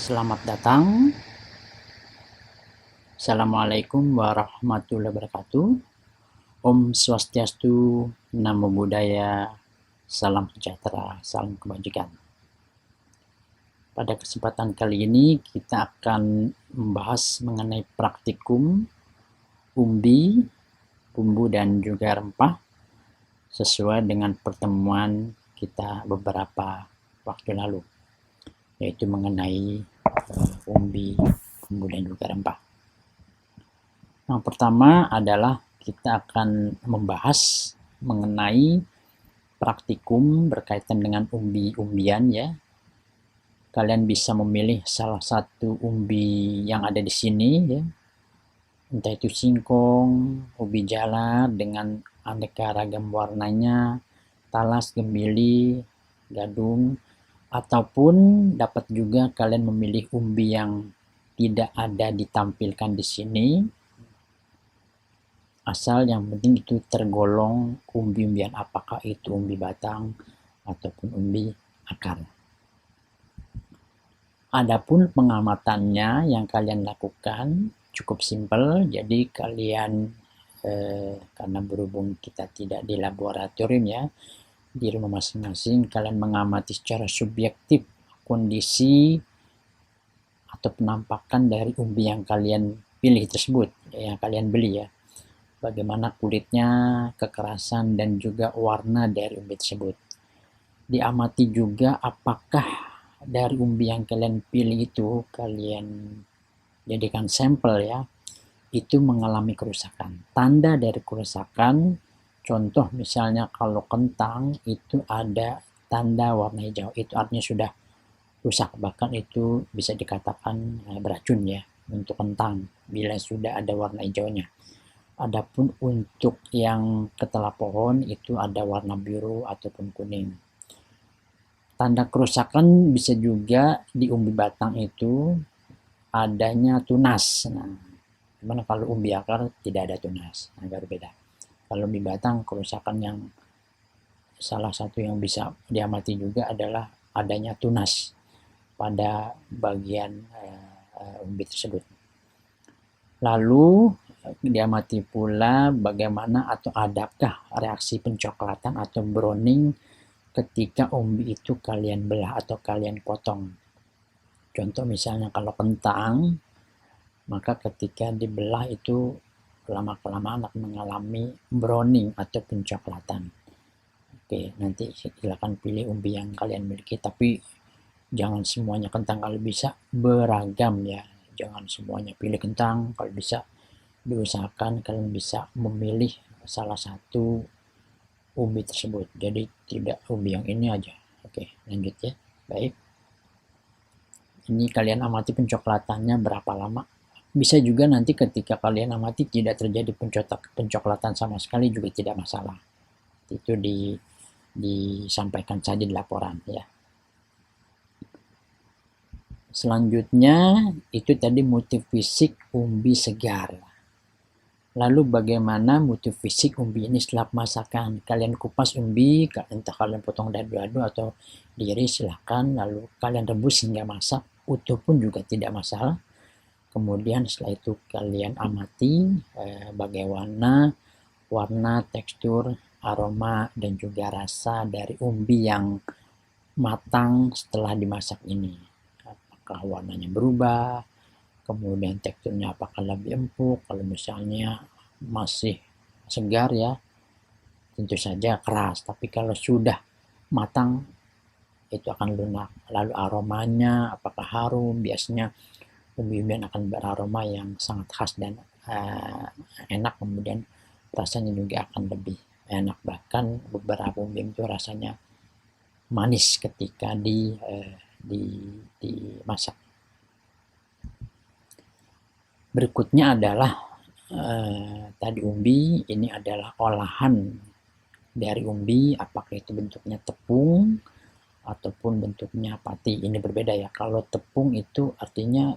Selamat datang. Assalamualaikum warahmatullahi wabarakatuh. Om Swastiastu, Namo Buddhaya, salam sejahtera, salam kebajikan. Pada kesempatan kali ini kita akan membahas mengenai praktikum umbi, bumbu dan juga rempah sesuai dengan pertemuan kita beberapa waktu lalu, yaitu mengenai umbi, bumbu dan juga rempah. Yang pertama adalah kita akan membahas mengenai praktikum berkaitan dengan umbi-umbian ya. Kalian bisa memilih salah satu umbi yang ada di sini ya. Entah itu singkong, ubi jalar dengan aneka ragam warnanya, talas, gembili, gadung, ataupun dapat juga kalian memilih umbi yang tidak ada ditampilkan di sini. Asal yang penting itu tergolong umbi-umbian, apakah itu umbi batang ataupun umbi akar. Adapun pengamatannya yang kalian lakukan cukup simpel, jadi kalian karena berhubung kita tidak di laboratorium ya, di rumah masing-masing kalian mengamati secara subjektif kondisi atau penampakan dari umbi yang kalian pilih tersebut, yang kalian beli ya. Bagaimana kulitnya, kekerasan, dan juga warna dari umbi tersebut. Diamati juga apakah dari umbi yang kalian pilih itu, kalian jadikan sampel ya, itu mengalami kerusakan. Tanda dari kerusakan, contoh misalnya kalau kentang itu ada tanda warna hijau, itu artinya sudah rusak, bahkan itu bisa dikatakan beracun ya untuk kentang bila sudah ada warna hijaunya. Adapun untuk yang ketela pohon itu ada warna biru ataupun kuning. Tanda kerusakan bisa juga di umbi batang itu adanya tunas. Nah, gimana kalau umbi akar tidak ada tunas? Nah, berbeda. Kalau umbi batang kerusakan yang salah satu yang bisa diamati juga adalah adanya tunas pada bagian umbi tersebut. Lalu diamati pula bagaimana atau adakah reaksi pencoklatan atau browning ketika umbi itu kalian belah atau kalian potong. Contoh misalnya kalau kentang, maka ketika dibelah itu lama-kelamaan akan mengalami browning atau pencoklatan. Oke, nanti silakan pilih umbi yang kalian miliki, tapi jangan semuanya kentang, kalau bisa beragam ya. Jangan semuanya pilih kentang, kalau bisa diusahakan kalian bisa memilih salah satu umbi tersebut, jadi tidak umbi yang ini aja. Oke, lanjut ya. Baik, ini kalian amati pencoklatannya berapa lama. Bisa juga nanti ketika kalian amati tidak terjadi pencoklatan sama sekali juga tidak masalah, itu disampaikan saja di laporan ya. Selanjutnya itu tadi motif fisik umbi segar. Lalu bagaimana motif fisik umbi ini setelah masakan? Kalian kupas umbi, entah kalian potong dadu-dadu atau diiris silahkan. Lalu kalian rebus hingga masak, utuh pun juga tidak masalah. Kemudian setelah itu kalian amati bagaimana warna, tekstur, aroma, dan juga rasa dari umbi yang matang setelah dimasak ini. Apakah warnanya berubah? Kemudian teksturnya apakah lebih empuk, kalau misalnya masih segar ya tentu saja keras, tapi kalau sudah matang itu akan lunak. Lalu aromanya apakah harum? Biasanya umbi-umbian akan beraroma yang sangat khas dan enak, kemudian rasanya juga akan lebih enak, bahkan beberapa umbi itu rasanya manis ketika dimasak. Berikutnya adalah tadi umbi, ini adalah olahan dari umbi, apakah itu bentuknya tepung ataupun bentuknya pati. Ini berbeda ya. Kalau tepung itu artinya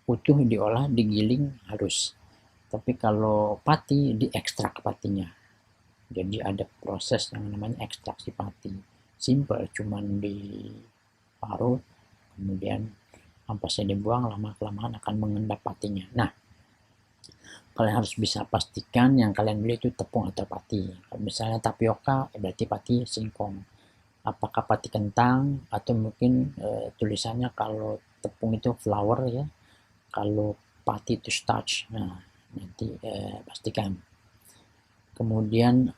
utuh diolah, digiling halus. Tapi kalau pati diekstrak patinya. Jadi ada proses yang namanya ekstraksi pati. Simple, cuman diparut kemudian ampasnya dibuang, lama-kelamaan akan mengendap patinya. Nah, kalian harus bisa pastikan yang kalian beli itu tepung atau pati. Kalau misalnya tapioka, berarti pati singkong. Apakah pati kentang, atau mungkin tulisannya kalau tepung itu flour ya, kalau pati itu starch. Nah, nanti pastikan. Kemudian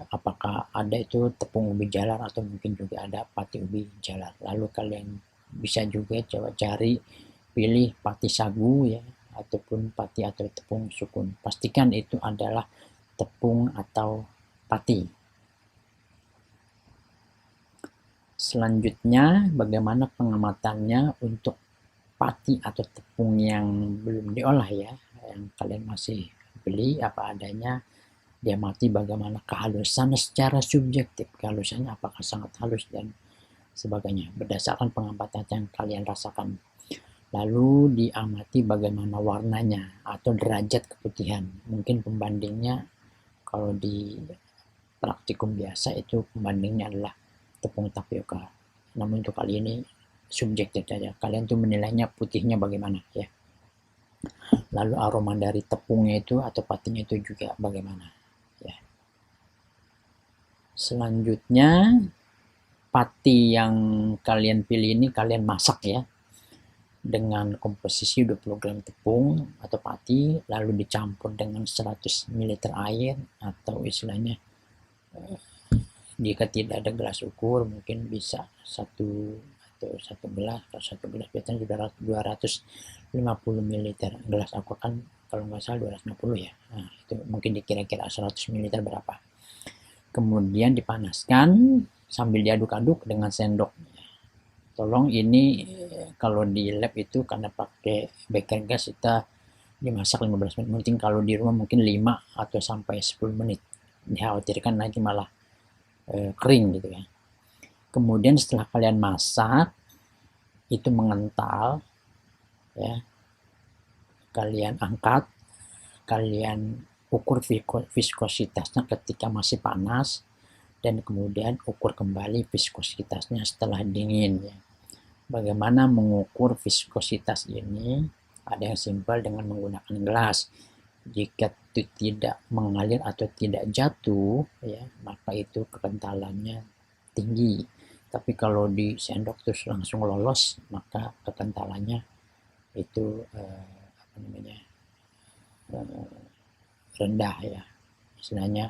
apakah ada itu tepung ubi jalar, atau mungkin juga ada pati ubi jalar. Lalu kalian bisa juga coba cari, pilih pati sagu ya, ataupun pati atau tepung sukun. Pastikan itu adalah tepung atau pati. Selanjutnya, bagaimana pengamatannya untuk pati atau tepung yang belum diolah ya, yang kalian masih beli apa adanya. Dia mati bagaimana kehalusannya secara subjektif, kehalusannya apakah sangat halus dan sebagainya, berdasarkan pengamatan yang kalian rasakan. Lalu diamati bagaimana warnanya atau derajat keputihan. Mungkin pembandingnya kalau di praktikum biasa itu pembandingnya adalah tepung tapioka. Namun untuk kali ini subjektif saja. Kalian tuh menilainya putihnya bagaimana ya. Lalu aroma dari tepungnya itu atau patinya itu juga bagaimana ya. Selanjutnya, pati yang kalian pilih ini kalian masak ya, dengan komposisi 20 gram tepung atau pati, lalu dicampur dengan 100 ml air, atau istilahnya jika tidak ada gelas ukur mungkin bisa satu gelas. Kalau satu gelas biasanya 250 ml. Gelas aku kan kalau nggak salah 250 ya. Nah, itu mungkin dikira-kira 100 ml berapa. Kemudian dipanaskan sambil diaduk-aduk dengan sendok. Tolong ini kalau di lab itu karena pakai baker gas kita dimasak 15 menit. Mungkin kalau di rumah mungkin 5 atau sampai 10 menit. Dikhawatirkan nanti malah kering gitu ya. Kemudian setelah kalian masak itu mengental ya, kalian angkat, kalian ukur viskositasnya ketika masih panas, dan kemudian ukur kembali viskositasnya setelah dingin ya. Bagaimana mengukur viskositas ini? Ada yang simpel dengan menggunakan gelas. Jika itu tidak mengalir atau tidak jatuh ya, maka itu kekentalannya tinggi. Tapi kalau di sendok terus langsung lolos, maka kekentalannya itu rendah ya, istilahnya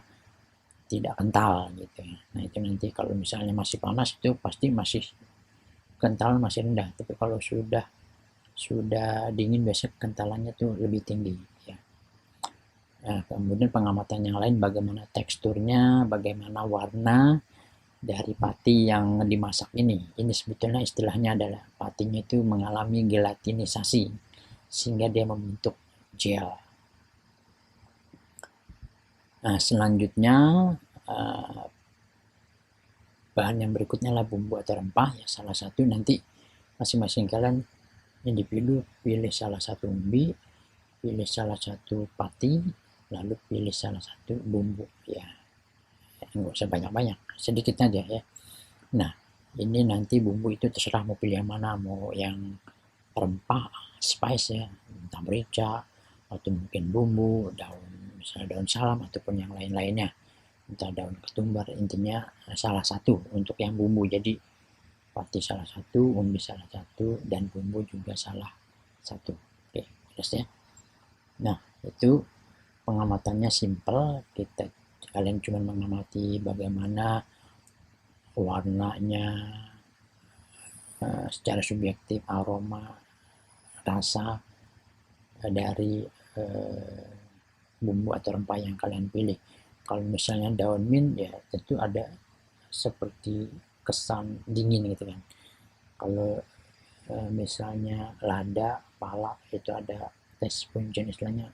tidak kental gitu ya. Nah itu nanti kalau misalnya masih panas itu pasti masih kental, masih rendah. Tapi kalau sudah dingin biasanya kentalannya tuh lebih tinggi ya. Nah, kemudian pengamatan yang lain bagaimana teksturnya, bagaimana warna dari pati yang dimasak ini. Ini sebetulnya istilahnya adalah patinya itu mengalami gelatinisasi sehingga dia membentuk gel. Nah, selanjutnya bahan yang berikutnya lah bumbu atau rempah ya. Salah satu nanti masing-masing kalian individu pilih salah satu umbi, pilih salah satu pati, lalu pilih salah satu bumbu ya. Nggak usah banyak-banyak, sedikit aja ya. Nah, ini nanti bumbu itu terserah mau pilih yang mana, mau yang rempah, spice ya, entah merica, atau mungkin bumbu, daun, misalnya daun salam, ataupun yang lain-lainnya, entah daun ketumbar, intinya salah satu untuk yang bumbu. Jadi pati salah satu, umbi salah satu, dan bumbu juga salah satu. Oke, jelas ya. Nah, itu pengamatannya simple. Kalian cuma mengamati bagaimana warnanya secara subjektif, aroma, rasa dari bumbu atau rempah yang kalian pilih. Kalau misalnya daun mint ya tentu ada seperti kesan dingin gitu kan. Kalau misalnya lada, pala itu ada tes pungent istilahnya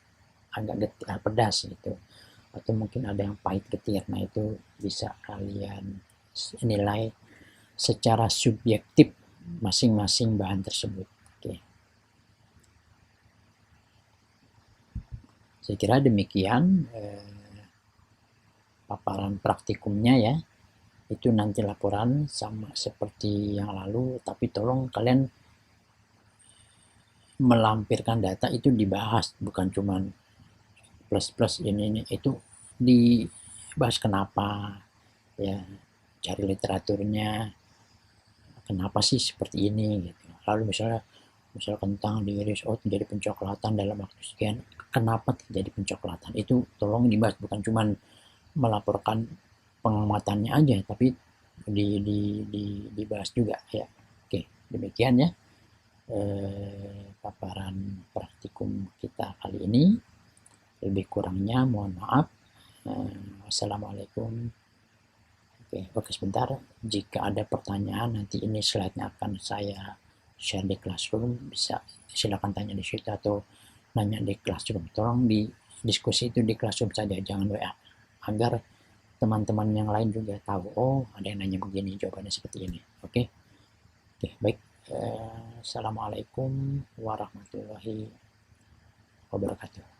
agak pedas gitu, atau mungkin ada yang pahit getir. Nah itu bisa kalian nilai secara subjektif masing-masing bahan tersebut. Oke. Saya kira demikian paparan praktikumnya ya. Itu nanti laporan sama seperti yang lalu, tapi tolong kalian melampirkan data itu dibahas, bukan cuman plus ini itu dibahas kenapa, ya, cari literaturnya kenapa sih seperti ini gitu. Lalu misal kentang diiris, oh terjadi pencoklatan dalam waktu sekian, kenapa terjadi pencoklatan, itu tolong dibahas, bukan cuman melaporkan pengamatannya aja, tapi dibahas juga ya. Oke, demikian ya paparan praktikum kita kali ini. Lebih kurangnya mohon maaf. Wassalamualaikum. Oke, sebentar. Jika ada pertanyaan, nanti ini slide-nya akan saya share di Classroom. Bisa silakan tanya di situ atau nanya di Classroom. Tolong di diskusi itu di Classroom saja, jangan WA. Agar teman-teman yang lain juga tahu, oh ada yang nanya begini, jawabannya seperti ini. Oke, baik. Assalamualaikum warahmatullahi wabarakatuh.